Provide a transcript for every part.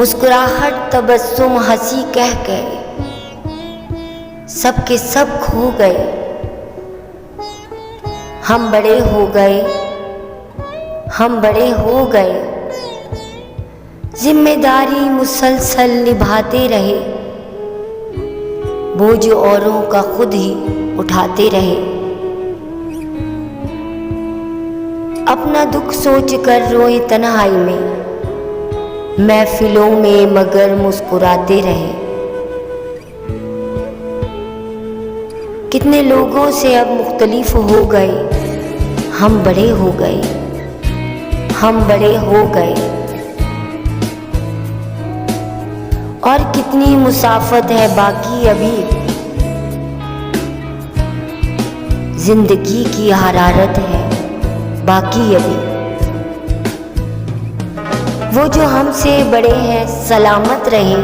मुस्कुराहट तबस्सुम हंसी कह गए, सब के सब खो गए। हम बड़े हो गए, हम बड़े हो गए। जिम्मेदारी मुसलसल निभाते रहे, बोझ औरों का खुद ही उठाते रहे। अपना दुख सोच कर रोए तन्हाई में, महफिलों में मगर मुस्कुराते रहे। कितने लोगों से अब मुख्तलिफ हो गए, हम बड़े हो गए, हम बड़े हो गए। और कितनी मुसाफत है बाकी अभी, जिंदगी की हरारत है बाकी अभी। वो जो हमसे बड़े हैं सलामत रहे,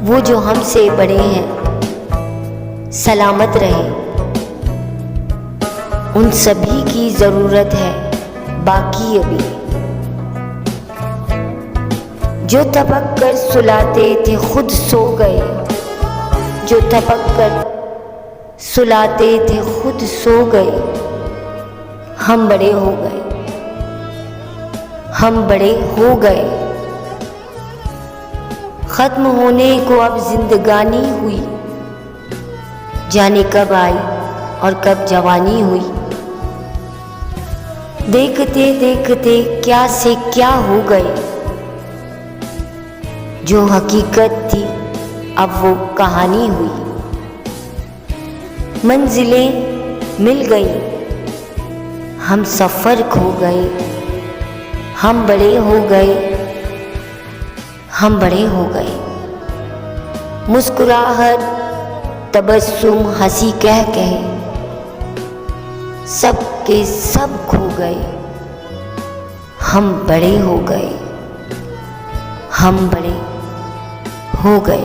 वो जो हमसे बड़े हैं सलामत रहे। उन सभी की ज़रूरत है बाकी अभी। जो तपक कर सुलाते थे खुद सो गए, जो तपक कर सुलाते थे खुद सो गए। हम बड़े हो गए, हम बड़े हो गए। खत्म होने को अब जिंदगानी हुई, जाने कब आई और कब जवानी हुई। देखते देखते क्या से क्या हो गए, जो हकीकत थी अब वो कहानी हुई। मंजिलें मिल गई, हम सफ़र खो गए। हम बड़े हो गए, हम बड़े हो गए। मुस्कुराहट तबस्सुम हंसी कह कहे, सब के सब खो गए। हम बड़े हो गए, हम बड़े हो गए।